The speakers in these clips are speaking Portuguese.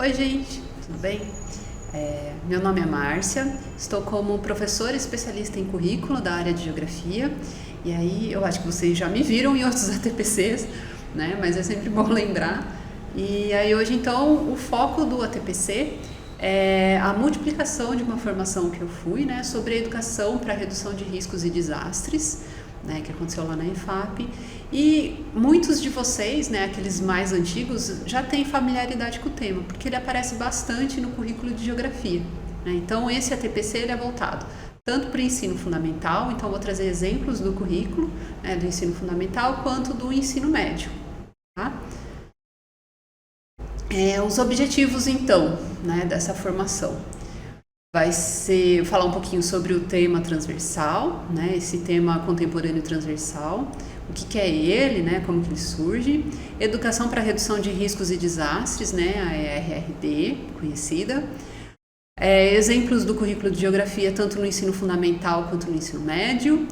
Oi, gente, tudo bem? Meu nome é Márcia, estou como professora especialista em currículo da área de geografia, e aí eu acho que vocês já me viram em outros ATPCs, né? Mas é sempre bom lembrar. E aí hoje então o foco do ATPC é a multiplicação de uma formação que eu fui, né, sobre a educação para redução de riscos e desastres, né, que aconteceu lá na EFAP, e muitos de vocês, né, aqueles mais antigos, já têm familiaridade com o tema, porque ele aparece bastante no currículo de geografia, né? Então esse ATPC ele é voltado tanto para o ensino fundamental, então vou trazer exemplos do currículo, né, do ensino fundamental, quanto do ensino médio, tá? Os objetivos então, né, dessa formação vai ser falar um pouquinho sobre o tema transversal, né, esse tema contemporâneo transversal, o que é ele, né, como que ele surge, educação para redução de riscos e desastres, né, a ERRD, conhecida, exemplos do currículo de geografia tanto no ensino fundamental quanto no ensino médio,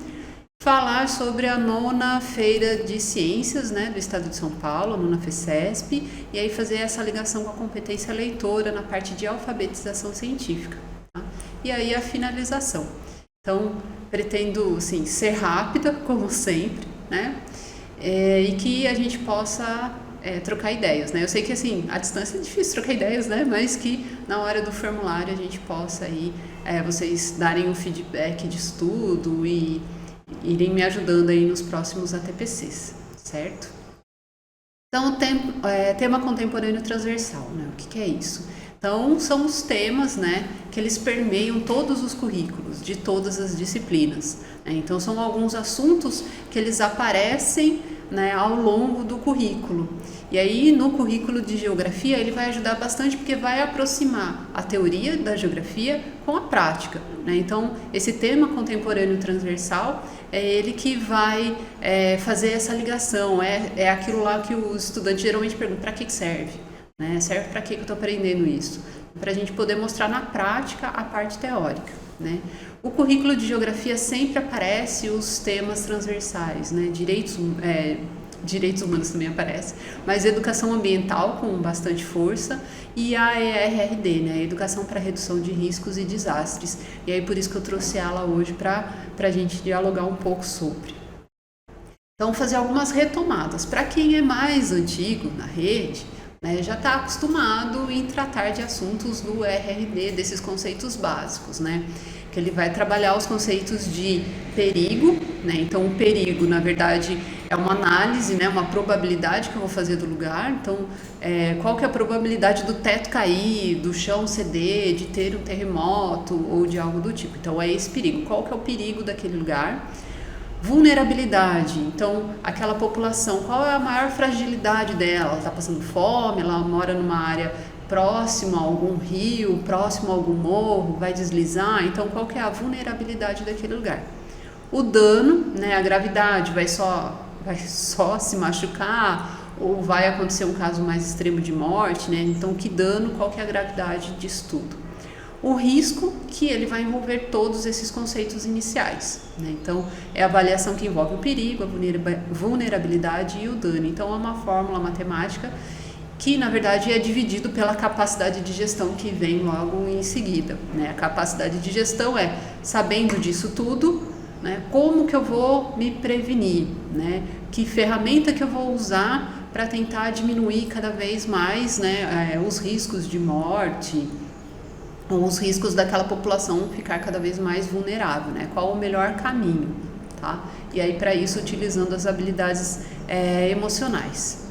falar sobre a 9ª Feira de Ciências, né, do Estado de São Paulo, a 9ª FECESP, e aí fazer essa ligação com a competência leitora na parte de alfabetização científica. Tá? E aí a finalização. Então, pretendo, assim, ser rápida, como sempre, né, e que a gente possa trocar ideias, né? Eu sei que, assim, à distância é difícil trocar ideias, né, mas que na hora do formulário a gente possa aí, vocês darem um feedback de estudo e irem me ajudando aí nos próximos ATPCs, certo? Então, tema contemporâneo transversal, né? O que é isso? Então, são os temas, né, que eles permeiam todos os currículos, de todas as disciplinas, né? Então, são alguns assuntos que eles aparecem, né, ao longo do currículo. E aí, no currículo de geografia, ele vai ajudar bastante porque vai aproximar a teoria da geografia com a prática, né? Então, esse tema contemporâneo transversal é ele que vai fazer essa ligação, é aquilo lá que o estudante geralmente pergunta, para que serve? Né? Serve para que eu estou aprendendo isso? Para a gente poder mostrar na prática a parte teórica, né? O currículo de geografia sempre aparece os temas transversais, né? Direitos humanos também aparece, mas educação ambiental com bastante força e a ERRD, né? Educação para redução de riscos e desastres. E aí por isso que eu trouxe ela hoje para a gente dialogar um pouco sobre. Então, fazer algumas retomadas. Para quem é mais antigo na rede, né, já está acostumado em tratar de assuntos do ERRD, desses conceitos básicos, né? Que ele vai trabalhar os conceitos de perigo, né? Então, o perigo, na verdade, é uma análise, né? Uma probabilidade que eu vou fazer do lugar. Então, qual que é a probabilidade do teto cair, do chão ceder, de ter um terremoto ou de algo do tipo. Então, é esse perigo. Qual que é o perigo daquele lugar? Vulnerabilidade, então aquela população, qual é a maior fragilidade dela? Ela está passando fome, ela mora numa área próxima a algum rio, próximo a algum morro, vai deslizar, então qual que é a vulnerabilidade daquele lugar? O dano, né, a gravidade, vai só se machucar ou vai acontecer um caso mais extremo de morte, né? Então que dano, qual que é a gravidade disso tudo? O risco, que ele vai envolver todos esses conceitos iniciais, né? Então, é a avaliação que envolve o perigo, a vulnerabilidade e o dano. Então, é uma fórmula matemática que, na verdade, é dividido pela capacidade de gestão que vem logo em seguida, né? A capacidade de gestão é, sabendo disso tudo, né, como que eu vou me prevenir, né? Que ferramenta que eu vou usar para tentar diminuir cada vez mais, né, os riscos de morte, os riscos daquela população ficar cada vez mais vulnerável, né? Qual o melhor caminho, tá? E aí, para isso, utilizando as habilidades emocionais.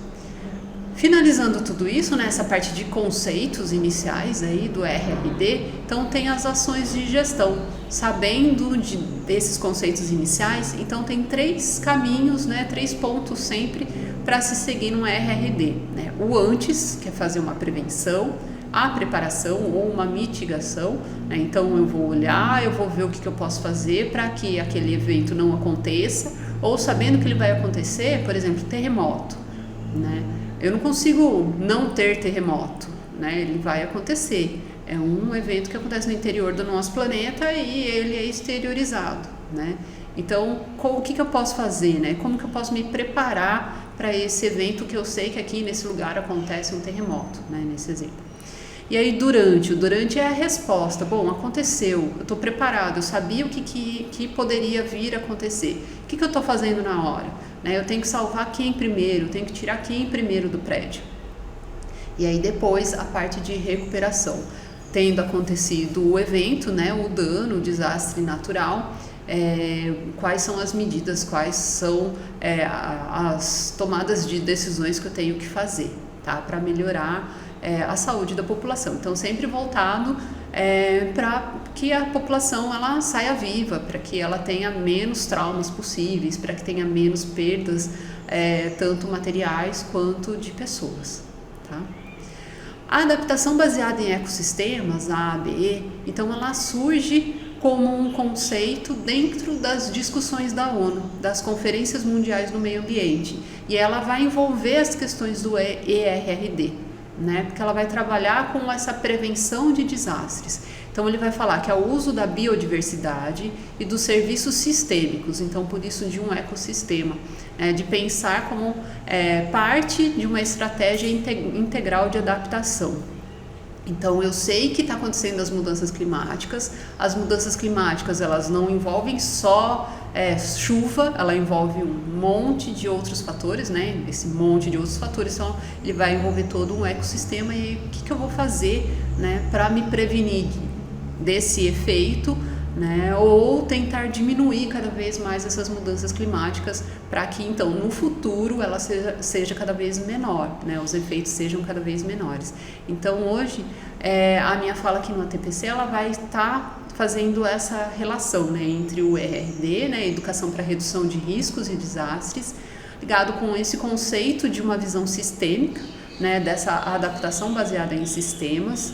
Finalizando tudo isso, né, essa parte de conceitos iniciais aí do RRD, então tem as ações de gestão. Sabendo desses conceitos iniciais, então tem 3 caminhos, né, 3 pontos sempre para se seguir no RRD, né? O antes, que é fazer uma prevenção, a preparação ou uma mitigação, né? Então eu vou olhar, eu vou ver o que eu posso fazer para que aquele evento não aconteça, ou sabendo que ele vai acontecer, por exemplo, terremoto, né? Eu não consigo não ter terremoto, né? Ele vai acontecer, é um evento que acontece no interior do nosso planeta e ele é exteriorizado, né? Então, o que eu posso fazer, né? Como que eu posso me preparar para esse evento que eu sei que aqui nesse lugar acontece um terremoto, né? Nesse exemplo. E aí o durante é a resposta. Bom, aconteceu, eu estou preparado, eu sabia o que poderia vir a acontecer. O que eu estou fazendo na hora? Né? Eu tenho que salvar quem primeiro, eu tenho que tirar quem primeiro do prédio. E aí depois a parte de recuperação. Tendo acontecido o evento, né, o dano, o desastre natural, quais são as medidas, quais são as tomadas de decisões que eu tenho que fazer, tá, para melhorar a saúde da população. Então, sempre voltado para que a população ela saia viva, para que ela tenha menos traumas possíveis, para que tenha menos perdas, tanto materiais quanto de pessoas. Tá? A adaptação baseada em ecossistemas, a ABE, então ela surge como um conceito dentro das discussões da ONU, das conferências mundiais do meio ambiente, e ela vai envolver as questões do ERRD, né? Porque ela vai trabalhar com essa prevenção de desastres. Então ele vai falar que é o uso da biodiversidade e dos serviços sistêmicos, então por isso de um ecossistema, de pensar como parte de uma estratégia integral de adaptação. Então eu sei que está acontecendo as mudanças climáticas elas não envolvem só chuva, ela envolve um monte de outros fatores, né? Esse monte de outros fatores, então ele vai envolver todo um ecossistema. E aí, o que eu vou fazer, né, para me prevenir desse efeito, né, ou tentar diminuir cada vez mais essas mudanças climáticas para que então no futuro ela seja cada vez menor, né, os efeitos sejam cada vez menores. Então hoje a minha fala aqui no ATPC ela vai estar fazendo essa relação, né, entre o ERD, né, Educação para Redução de Riscos e Desastres, ligado com esse conceito de uma visão sistêmica, né, dessa adaptação baseada em sistemas.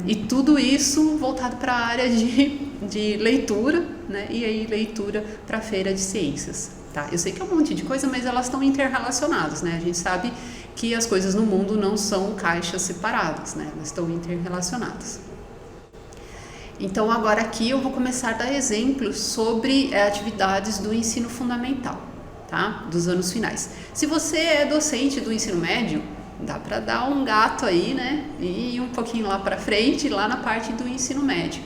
E tudo isso voltado para a área de leitura, né? E aí leitura para a feira de ciências, tá? Eu sei que é um monte de coisa, mas elas estão interrelacionadas, né? A gente sabe que as coisas no mundo não são caixas separadas, né? Elas estão interrelacionadas. Então agora aqui eu vou começar a dar exemplos sobre atividades do ensino fundamental, tá? Dos anos finais. Se você é docente do ensino médio, dá para dar um gato aí, né? E um pouquinho lá para frente, lá na parte do ensino médio,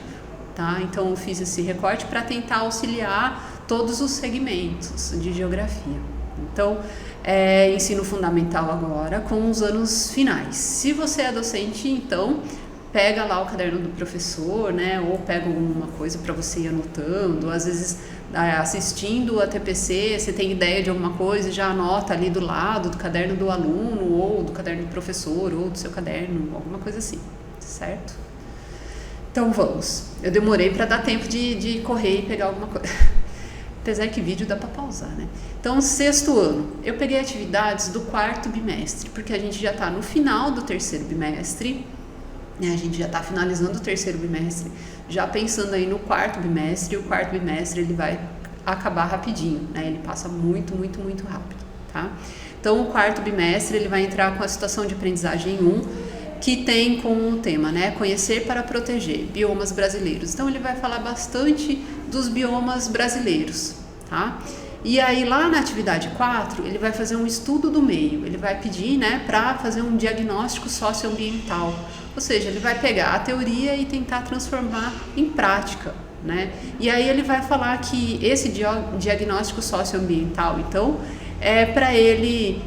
tá? Então eu fiz esse recorte para tentar auxiliar todos os segmentos de geografia. Então, ensino fundamental agora com os anos finais. Se você é docente, então pega lá o caderno do professor, né? Ou pega alguma coisa para você ir anotando. Às vezes, assistindo a TPC, você tem ideia de alguma coisa, já anota ali do lado do caderno do aluno, ou do caderno do professor, ou do seu caderno, alguma coisa assim, certo? Então vamos. Eu demorei para dar tempo de correr e pegar alguma coisa. Apesar que vídeo dá para pausar, né? Então, 6º ano, eu peguei atividades do 4º bimestre, porque a gente já está no final do 3º bimestre, né? A gente já está finalizando o 3º bimestre, já pensando aí no 4º bimestre, e o 4º bimestre ele vai acabar rapidinho, né? Ele passa muito rápido, tá? Então, o 4º bimestre ele vai entrar com a situação de aprendizagem 1, que tem como tema, né, conhecer para proteger, biomas brasileiros. Então ele vai falar bastante dos biomas brasileiros, tá? E aí lá na atividade 4, ele vai fazer um estudo do meio, ele vai pedir, né, para fazer um diagnóstico socioambiental, ou seja, ele vai pegar a teoria e tentar transformar em prática, né? E aí ele vai falar que esse diagnóstico socioambiental, então, é para ele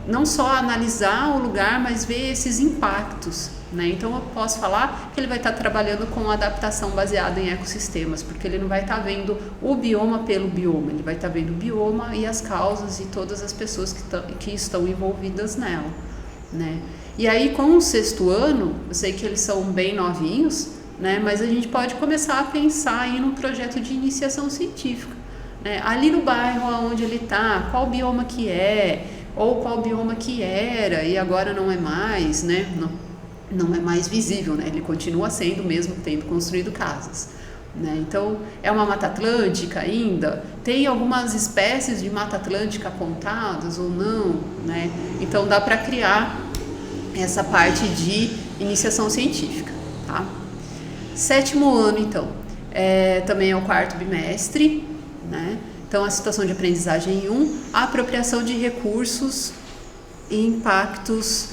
não só analisar o lugar, mas ver esses impactos, né? Então eu posso falar que ele vai estar trabalhando com adaptação baseada em ecossistemas, porque ele não vai estar vendo o bioma pelo bioma, ele vai estar vendo o bioma e as causas e todas as pessoas que estão envolvidas nela, né? E aí com o 6º ano, eu sei que eles são bem novinhos, né? Mas a gente pode começar a pensar em um projeto de iniciação científica, né? Ali no bairro onde ele está, qual bioma que é, ou qual bioma que era e agora não é mais, né? Não é mais visível, né? Ele continua sendo, mesmo tendo construído casas, né? Então, é uma Mata Atlântica ainda? Tem algumas espécies de Mata Atlântica apontadas ou não, né? Então, dá para criar essa parte de iniciação científica, tá? 7º ano, então, também é o 4º bimestre, né? Então, a situação de aprendizagem 1, a apropriação de recursos e impactos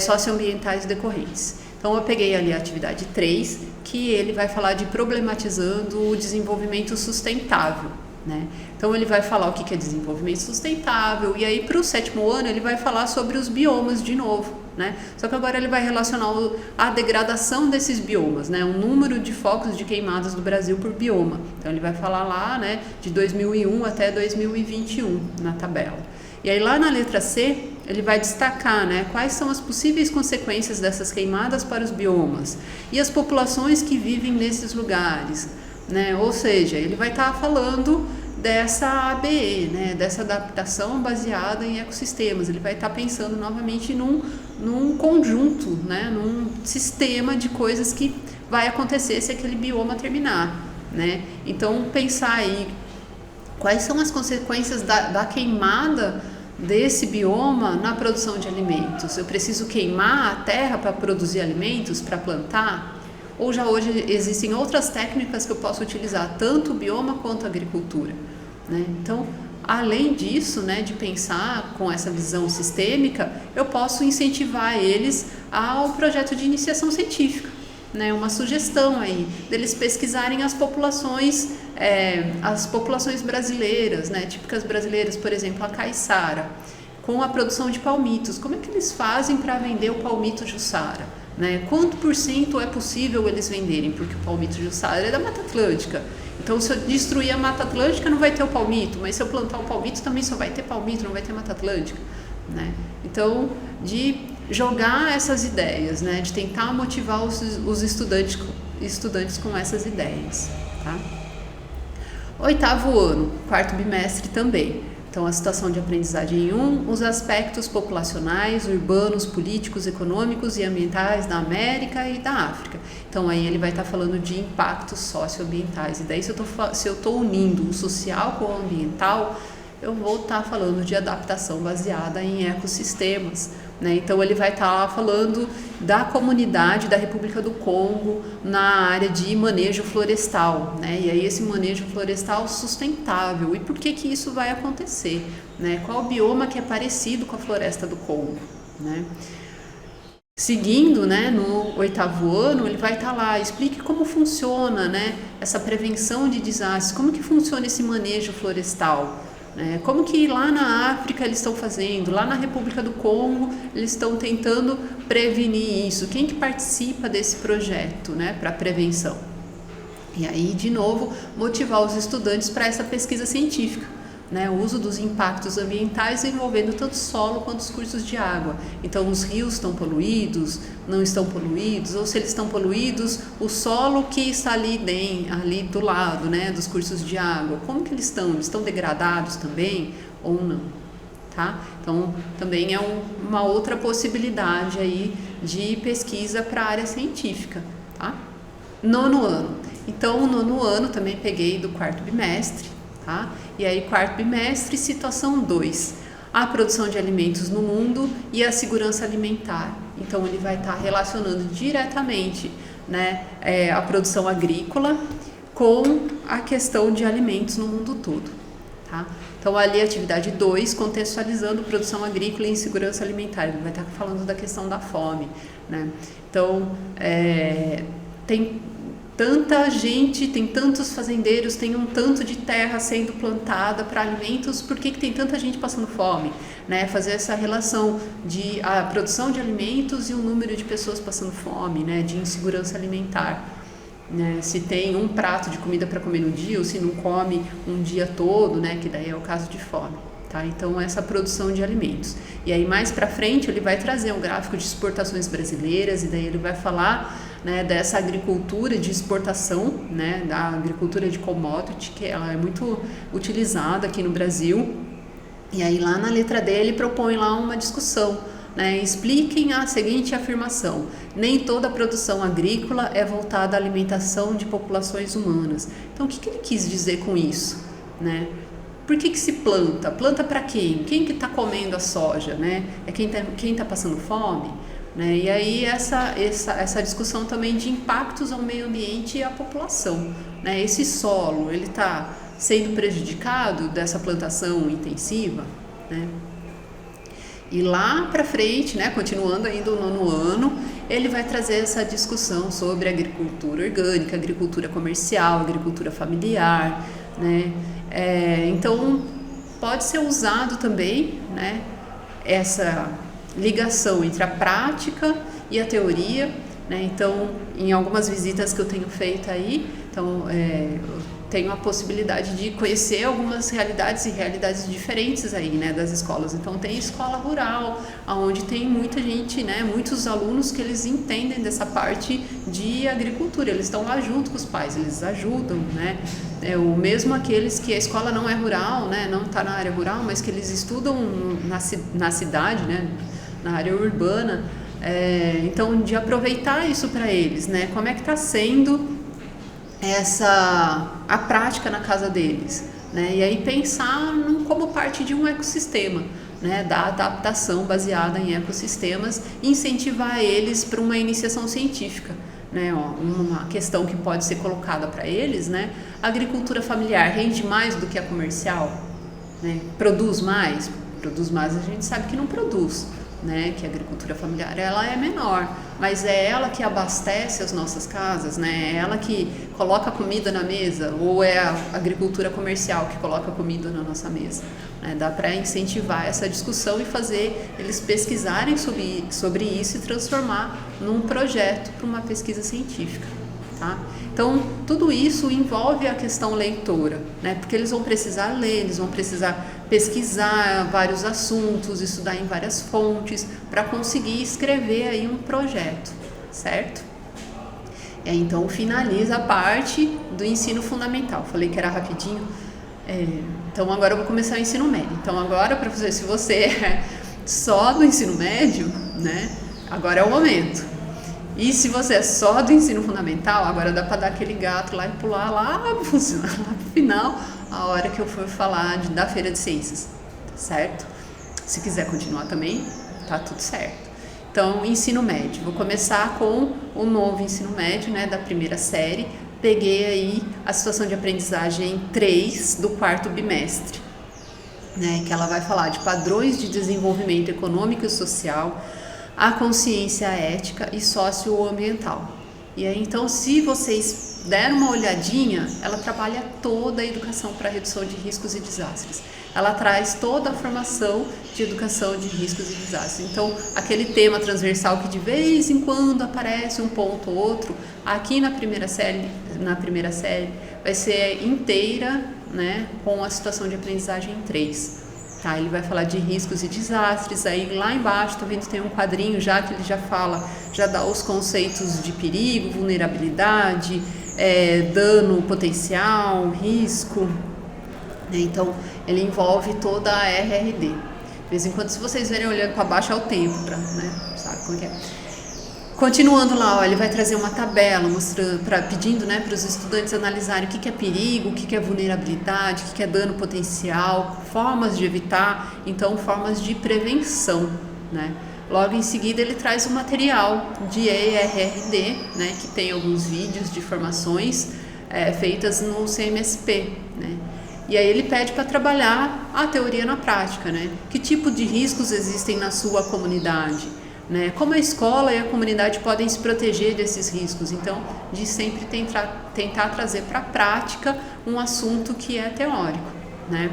socioambientais decorrentes. Então eu peguei ali a atividade 3, que ele vai falar de problematizando o desenvolvimento sustentável, né? Então ele vai falar o que é desenvolvimento sustentável, e aí para o 7º ano ele vai falar sobre os biomas de novo, né? Só que agora ele vai relacionar a degradação desses biomas, né? O número de focos de queimadas do Brasil por bioma. Então ele vai falar lá, né, de 2001 até 2021 na tabela. E aí lá na letra C ele vai destacar, né, quais são as possíveis consequências dessas queimadas para os biomas e as populações que vivem nesses lugares, né? Ou seja, ele vai estar falando dessa ABE, né, dessa adaptação baseada em ecossistemas. Ele vai estar pensando novamente num conjunto, né, num sistema de coisas que vai acontecer se aquele bioma terminar, né? Então pensar aí quais são as consequências da queimada desse bioma na produção de alimentos. Eu preciso queimar a terra para produzir alimentos, para plantar? Ou já hoje existem outras técnicas que eu posso utilizar, tanto o bioma quanto a agricultura, né? Então, além disso, né, de pensar com essa visão sistêmica, eu posso incentivar eles ao projeto de iniciação científica, né? Uma sugestão aí deles pesquisarem as populações brasileiras, né, típicas brasileiras, por exemplo, a caiçara, com a produção de palmitos. Como é que eles fazem para vender o palmito Jussara? Né? Quanto por cento é possível eles venderem? Porque o palmito Jussara é da Mata Atlântica. Então, se eu destruir a Mata Atlântica, não vai ter o palmito, mas se eu plantar o palmito, também só vai ter palmito, não vai ter Mata Atlântica, né? Então, de jogar essas ideias, né? De tentar motivar os estudantes com essas ideias, tá? 8º ano, 4º bimestre também. Então, a situação de aprendizagem 1, os aspectos populacionais, urbanos, políticos, econômicos e ambientais da América e da África. Então, aí ele vai estar falando de impactos socioambientais. E daí, se eu estou unindo o social com o ambiental, eu vou estar falando de adaptação baseada em ecossistemas, né? Então, ele vai estar falando da comunidade da República do Congo na área de manejo florestal, né? E aí esse manejo florestal sustentável. E por que isso vai acontecer, né? Qual bioma que é parecido com a floresta do Congo, né? Seguindo, né, no 8º ano, ele vai estar lá, explique como funciona, né, essa prevenção de desastres, como que funciona esse manejo florestal. Como que lá na África eles estão fazendo, lá na República do Congo eles estão tentando prevenir isso, quem que participa desse projeto, né, para prevenção? E aí, de novo, motivar os estudantes para essa pesquisa científica, né, o uso dos impactos ambientais envolvendo tanto solo quanto os cursos de água. Então, os rios estão poluídos, não estão poluídos, ou se eles estão poluídos, o solo que está ali do lado, né, dos cursos de água, como que eles estão? Eles estão degradados também ou não? Tá? Então, também é uma outra possibilidade aí de pesquisa para a área científica. Tá? 9º ano. Então, o 9º ano também peguei do 4º bimestre. Tá? E aí, 4º bimestre, situação 2, a produção de alimentos no mundo e a segurança alimentar. Então, ele vai estar relacionando diretamente, né, a produção agrícola com a questão de alimentos no mundo todo. Tá? Então, ali, atividade 2, contextualizando produção agrícola e insegurança alimentar. Ele vai estar falando da questão da fome, né? Então, tem tanta gente, tem tantos fazendeiros, tem um tanto de terra sendo plantada para alimentos, por que tem tanta gente passando fome? Né? Fazer essa relação de a produção de alimentos e o número de pessoas passando fome, né? De insegurança alimentar. Né? Se tem um prato de comida para comer no dia ou se não come um dia todo, né? Que daí é o caso de fome. Tá? Então, essa produção de alimentos. E aí, mais para frente, ele vai trazer um gráfico de exportações brasileiras e daí ele vai falar, né, dessa agricultura de exportação, né, da agricultura de commodity, que ela é muito utilizada aqui no Brasil. E aí, lá na letra D, ele propõe lá uma discussão. Né, expliquem a seguinte afirmação: nem toda a produção agrícola é voltada à alimentação de populações humanas. Então, o que ele quis dizer com isso? Né? Por que se planta? Planta para quem? Quem que está comendo a soja? Né? É quem tá passando fome? Né? E aí essa discussão também de impactos ao meio ambiente e à população. Né? Esse solo, ele está sendo prejudicado dessa plantação intensiva? Né? E lá para frente, né, continuando ainda o nono ano, ele vai trazer essa discussão sobre agricultura orgânica, agricultura comercial, agricultura familiar, né? Então, pode ser usado também, né, essa ligação entre a prática e a teoria, né? Então, em algumas visitas que eu tenho feito aí, então, eu tenho a possibilidade de conhecer algumas realidades e realidades diferentes aí, né, das escolas. Então, tem escola rural, onde tem muita gente, né, muitos alunos que eles entendem dessa parte de agricultura, eles estão lá junto com os pais, eles ajudam, né, o mesmo aqueles que a escola não é rural, né, não está na área rural, mas que eles estudam na cidade, né, na área urbana, então, de aproveitar isso para eles, né, como é que está sendo a prática na casa deles, né? E aí pensar como parte de um ecossistema, né? Da adaptação baseada em ecossistemas e incentivar eles para uma iniciação científica, né? Uma questão que pode ser colocada para eles, né? A agricultura familiar rende mais do que a comercial, né? Produz mais a gente sabe que não produz, né, que a agricultura familiar ela é menor, mas é ela que abastece as nossas casas, né, é ela que coloca comida na mesa, ou é a agricultura comercial que coloca comida na nossa mesa, né? Dá para incentivar essa discussão e fazer eles pesquisarem sobre isso e transformar num projeto para uma pesquisa científica. Tá? Então, tudo isso envolve a questão leitora, né? Porque eles vão precisar ler, eles vão precisar pesquisar vários assuntos, estudar em várias fontes, para conseguir escrever aí um projeto, certo? Então, finaliza a parte do ensino fundamental. Falei que era rapidinho. Então, agora eu vou começar o ensino médio. Então, agora, professor, se você é só do ensino médio, né? Agora é o momento. E se você é só do ensino fundamental, agora dá para dar aquele gato lá e pular lá pro final, a hora que eu for falar da Feira de Ciências, certo? Se quiser continuar também, tá tudo certo. Então, ensino médio. Vou começar com o novo ensino médio, né, da primeira série. Peguei aí a situação de aprendizagem 3 do quarto bimestre, né, que ela vai falar de padrões de desenvolvimento econômico e social, a consciência ética e socioambiental. E aí, então, se vocês deram uma olhadinha, ela trabalha toda a educação para redução de riscos e desastres. Ela traz toda a formação de educação de riscos e desastres. Então, aquele tema transversal que de vez em quando aparece um ponto ou outro, aqui na primeira série vai ser inteira, né, com a situação de aprendizagem 3. Tá, ele vai falar de riscos e desastres, aí lá embaixo, tá vendo, tem um quadrinho já que ele já dá os conceitos de perigo, vulnerabilidade, dano potencial, risco, né? Então, ele envolve toda a RRD. De vez em quando, se vocês verem olhando para baixo, é o tempo, né? Sabe como é? Continuando lá, ó, ele vai trazer uma tabela pedindo, né, para os estudantes analisarem o que é perigo, o que é vulnerabilidade, o que é dano potencial, formas de evitar, então formas de prevenção, né? Logo em seguida ele traz o material de ERRD, né, que tem alguns vídeos de formações feitas no CMSP, né? E aí ele pede para trabalhar a teoria na prática, né? Que tipo de riscos existem na sua comunidade? Né? Como a escola e a comunidade podem se proteger desses riscos? Então, de sempre tentar trazer para a prática um assunto que é teórico, né?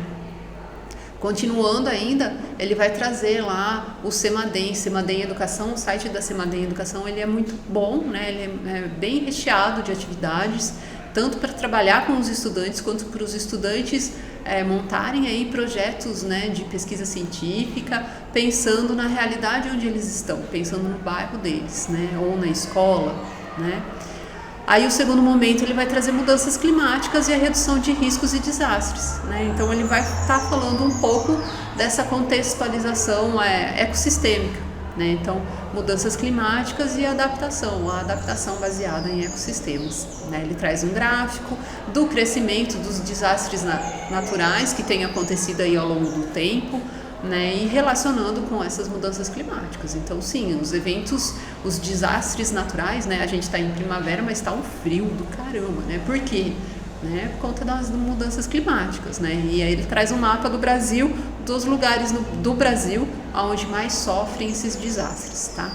Continuando ainda, ele vai trazer lá o CEMADEM Educação, o site da CEMADEM Educação, ele é muito bom, né? Ele é bem recheado de atividades, tanto para trabalhar com os estudantes, quanto para os estudantes montarem aí projetos, né, de pesquisa científica, pensando na realidade onde eles estão, pensando no bairro deles, né, ou na escola, né. Aí o segundo momento ele vai trazer mudanças climáticas e a redução de riscos e desastres, né. Então ele vai estar falando um pouco dessa contextualização ecossistêmica, né. Então mudanças climáticas e a adaptação baseada em ecossistemas, né. Ele traz um gráfico do crescimento dos desastres naturais que tem acontecido aí ao longo do tempo, né, e relacionando com essas mudanças climáticas. Então, sim, os desastres naturais, né, a gente está em primavera, mas está um frio do caramba, né? Por quê? Né, por conta das mudanças climáticas, né? E aí ele traz um mapa do Brasil, dos lugares do Brasil onde mais sofrem esses desastres, tá?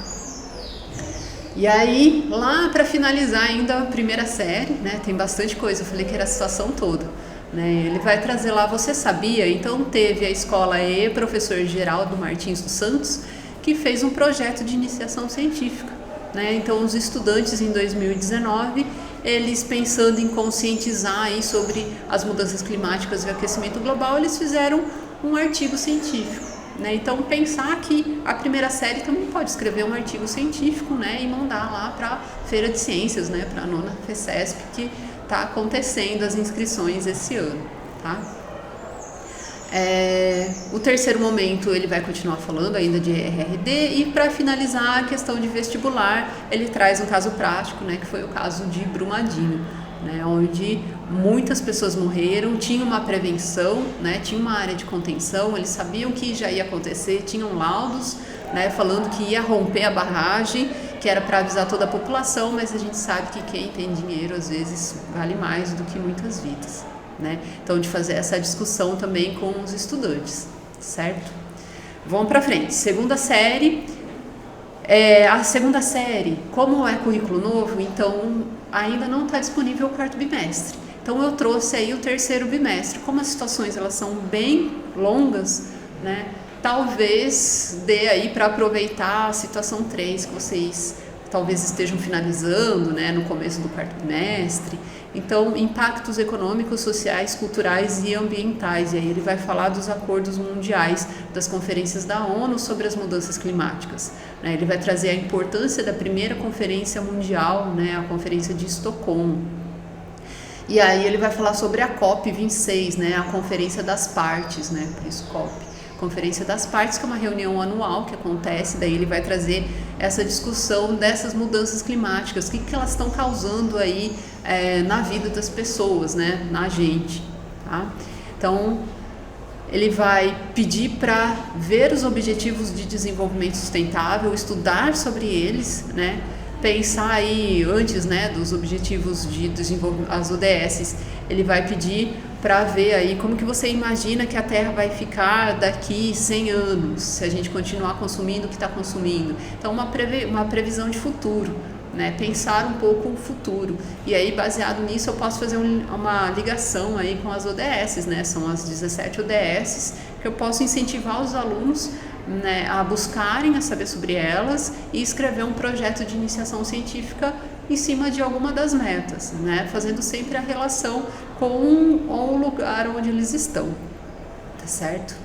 E aí, lá para finalizar ainda a primeira série, né, tem bastante coisa, eu falei que era a situação toda, né, ele vai trazer lá, você sabia? Então teve a escola E, professor Geraldo Martins dos Santos, que fez um projeto de iniciação científica, né, então os estudantes em 2019, eles pensando em conscientizar aí sobre as mudanças climáticas e o aquecimento global, eles fizeram um artigo científico. Né? Então pensar que a primeira série também pode escrever um artigo científico, né, e mandar lá para a Feira de Ciências, né, para a 9ª FECESP, que está acontecendo as inscrições esse ano. Tá? O terceiro momento ele vai continuar falando ainda de RRD, e para finalizar a questão de vestibular, ele traz um caso prático, né, que foi o caso de Brumadinho, né, onde muitas pessoas morreram, tinha uma prevenção, né, tinha uma área de contenção, eles sabiam que já ia acontecer, tinham laudos, né, falando que ia romper a barragem, que era para avisar toda a população, mas a gente sabe que quem tem dinheiro às vezes vale mais do que muitas vidas, né? Então de fazer essa discussão também com os estudantes, certo? Vamos para frente, segunda série. A segunda série, como é currículo novo, então ainda não está disponível o 4º bimestre. Então eu trouxe aí o 3º bimestre. Como as situações elas são bem longas, né? Talvez dê aí para aproveitar a situação 3 que vocês talvez estejam finalizando, né, no começo do 4º bimestre. Então, impactos econômicos, sociais, culturais e ambientais. E aí ele vai falar dos acordos mundiais, das conferências da ONU sobre as mudanças climáticas. Né? Ele vai trazer a importância da primeira conferência mundial, né, a Conferência de Estocolmo. E aí ele vai falar sobre a COP26, né, a Conferência das Partes, né, por isso COP. Conferência das Partes, que é uma reunião anual que acontece, daí ele vai trazer essa discussão dessas mudanças climáticas, o que elas estão causando aí na vida das pessoas, né, na gente, tá? Então, ele vai pedir para ver os objetivos de desenvolvimento sustentável, estudar sobre eles, né, pensar aí antes, né, dos objetivos de desenvolvimento, as ODS, ele vai pedir para ver aí como que você imagina que a Terra vai ficar daqui 100 anos, se a gente continuar consumindo o que está consumindo. Então, uma previsão de futuro, né? Pensar um pouco o futuro. E aí, baseado nisso, eu posso fazer uma ligação aí com as ODS, né? São as 17 ODS, que eu posso incentivar os alunos, né, a buscarem a saber sobre elas e escrever um projeto de iniciação científica em cima de alguma das metas, né, fazendo sempre a relação com o lugar onde eles estão, tá certo?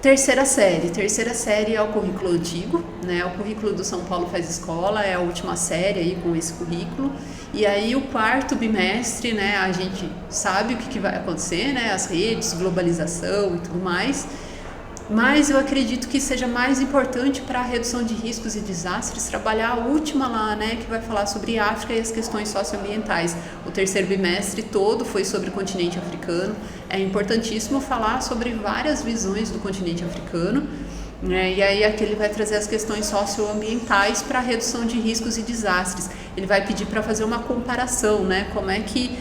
Terceira série é o currículo antigo, né, o currículo do São Paulo Faz Escola, é a última série aí com esse currículo, e aí o 4º bimestre, né, a gente sabe o que vai acontecer, né, as redes, globalização e tudo mais, mas eu acredito que seja mais importante para a redução de riscos e desastres trabalhar a última lá, né, que vai falar sobre África e as questões socioambientais. O 3º bimestre todo foi sobre o continente africano. É importantíssimo falar sobre várias visões do continente africano, né, e aí aqui ele vai trazer as questões socioambientais para a redução de riscos e desastres. Ele vai pedir para fazer uma comparação, né, como é que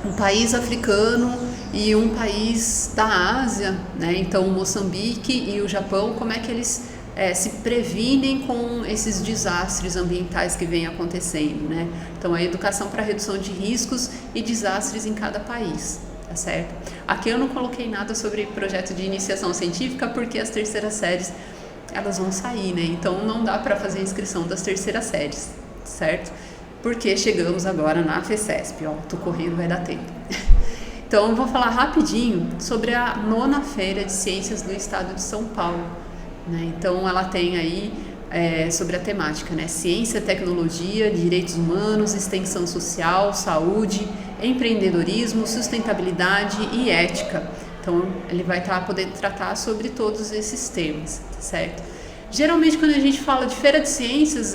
um país africano e um país da Ásia, né? Então o Moçambique e o Japão, como é que eles se previnem com esses desastres ambientais que vêm acontecendo, né? Então a educação para redução de riscos e desastres em cada país, tá certo? Aqui eu não coloquei nada sobre projeto de iniciação científica porque as terceiras séries elas vão sair, né? Então não dá para fazer a inscrição das terceiras séries, certo? Porque chegamos agora na FECESP, ó, tô correndo, vai dar tempo. Então, eu vou falar rapidinho sobre a 9ª Feira de Ciências do Estado de São Paulo, né? Então, ela tem aí sobre a temática, né? Ciência, tecnologia, direitos humanos, extensão social, saúde, empreendedorismo, sustentabilidade e ética. Então, ele vai estar podendo tratar sobre todos esses temas, tá certo? Geralmente, quando a gente fala de Feira de Ciências,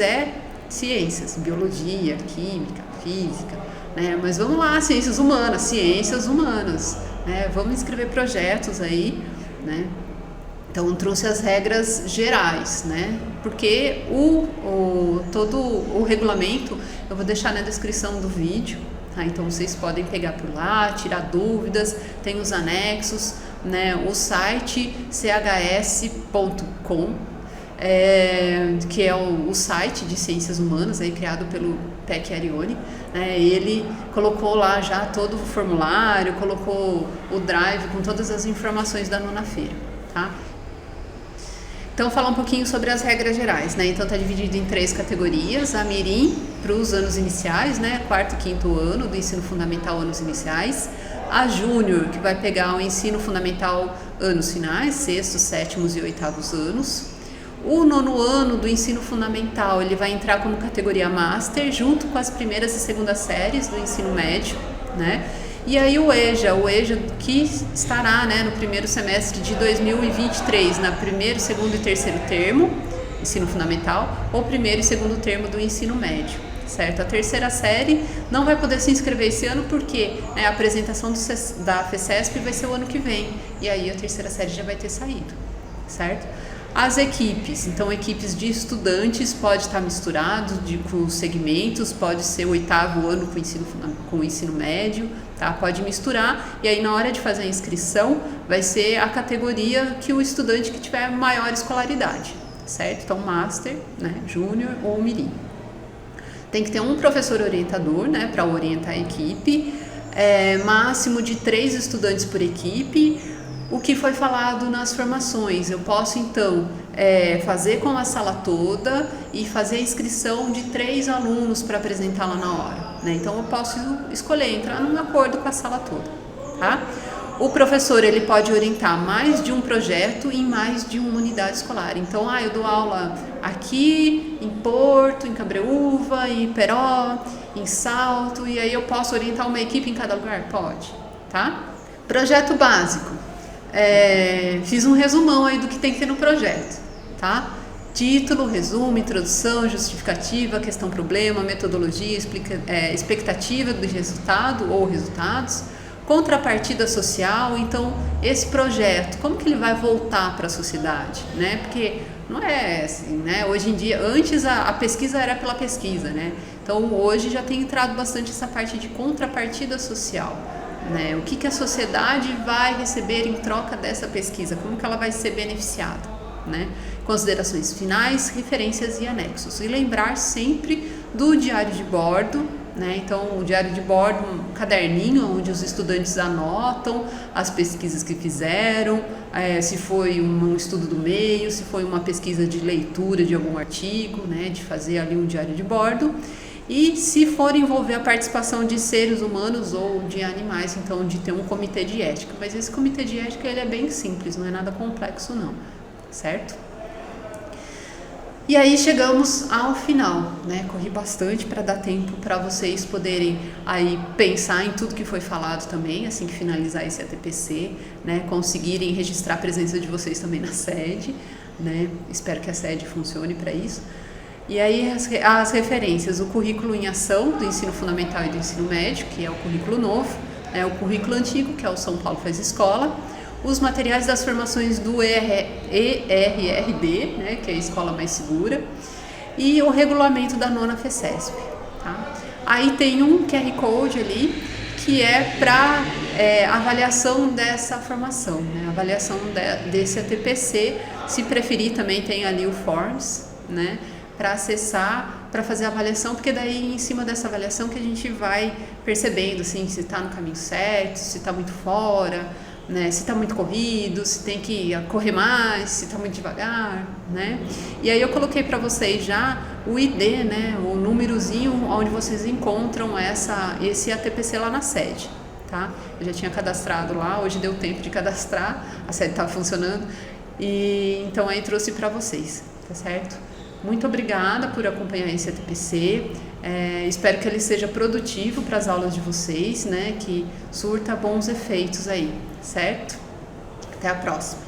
ciências, biologia, química, física, né? Mas vamos lá, ciências humanas, né? Vamos escrever projetos aí, né? Então trouxe as regras gerais, né? Porque todo o regulamento eu vou deixar na descrição do vídeo, tá? Então vocês podem pegar por lá, tirar dúvidas, tem os anexos, né, o site chs.com, que é o site de ciências humanas aí, criado pelo Tec Arione, né? Ele colocou lá já todo o formulário, colocou o drive com todas as informações da nona feira, tá? Então, falar um pouquinho sobre as regras gerais, né? Então, está dividido em 3 categorias: a Mirim, para os anos iniciais, né? 4º e 5º ano do ensino fundamental, anos iniciais; a Júnior, que vai pegar o ensino fundamental, anos finais, 6º, 7º e 8º anos; o 9º ano do ensino fundamental, ele vai entrar como categoria Master, junto com as primeiras e segundas séries do ensino médio, né? E aí o EJA que estará, né, no primeiro semestre de 2023, na primeiro, segundo e terceiro termo, ensino fundamental, ou primeiro e segundo termo do ensino médio, certo? A terceira série não vai poder se inscrever esse ano porque, né, a apresentação da FECESP vai ser o ano que vem, e aí a terceira série já vai ter saído, certo? As equipes, então equipes de estudantes pode estar misturado com segmentos, pode ser o 8º ano com o ensino médio, tá? Pode misturar, e aí na hora de fazer a inscrição vai ser a categoria que o estudante que tiver maior escolaridade, certo? Então Master, né, Júnior ou Mirim. Tem que ter um professor orientador, né, para orientar a equipe, máximo de 3 estudantes por equipe. O que foi falado nas formações, eu posso então fazer com a sala toda e fazer a inscrição de 3 alunos para apresentar lá na hora, né? Então eu posso escolher entrar num acordo com a sala toda, tá? O professor, ele pode orientar mais de um projeto em mais de uma unidade escolar. Então, eu dou aula aqui, em Porto, em Cabreúva, em Iperó, em Salto, e aí eu posso orientar uma equipe em cada lugar? Pode, tá? Projeto básico. Fiz um resumão aí do que tem que ter no projeto, tá? Título, resumo, introdução, justificativa, questão problema, metodologia, expectativa do resultado ou resultados, contrapartida social. Então, esse projeto, como que ele vai voltar para a sociedade, né? Porque não é assim, né? Hoje em dia, antes a pesquisa era pela pesquisa, né? Então, hoje já tem entrado bastante essa parte de contrapartida social, né? O que a sociedade vai receber em troca dessa pesquisa? Como que ela vai ser beneficiada, né? Considerações finais, referências e anexos. E lembrar sempre do diário de bordo, né? Então, o diário de bordo, um caderninho onde os estudantes anotam as pesquisas que fizeram, se foi um estudo do meio, se foi uma pesquisa de leitura de algum artigo, né? De fazer ali um diário de bordo. E se for envolver a participação de seres humanos ou de animais, então de ter um comitê de ética. Mas esse comitê de ética, ele é bem simples, não é nada complexo não, certo? E aí chegamos ao final, né? Corri bastante para dar tempo para vocês poderem aí pensar em tudo que foi falado também, assim que finalizar esse ATPC, né? Conseguirem registrar a presença de vocês também na sede, né? Espero que a sede funcione para isso. E aí as referências: o currículo em ação do ensino fundamental e do ensino médio, que é o currículo novo, né? O currículo antigo, que é o São Paulo Faz Escola, os materiais das formações do ERRD, né? Que é a Escola Mais Segura, e o regulamento da nona FECESP, tá? Aí tem um QR Code ali, que é para avaliação dessa formação, né? Avaliação desse ATPC. Se preferir, também tem ali o Forms, né? Para acessar, para fazer a avaliação, porque daí em cima dessa avaliação que a gente vai percebendo assim, se está no caminho certo, se está muito fora, né? Se está muito corrido, se tem que correr mais, se está muito devagar, né? E aí eu coloquei para vocês já o ID, né? O númerozinho onde vocês encontram esse ATPC lá na sede, tá? Eu já tinha cadastrado lá, hoje deu tempo de cadastrar, a sede estava funcionando, e então aí trouxe para vocês, tá certo? Muito obrigada por acompanhar esse ATPC, espero que ele seja produtivo para as aulas de vocês, né? Que surta bons efeitos aí, certo? Até a próxima!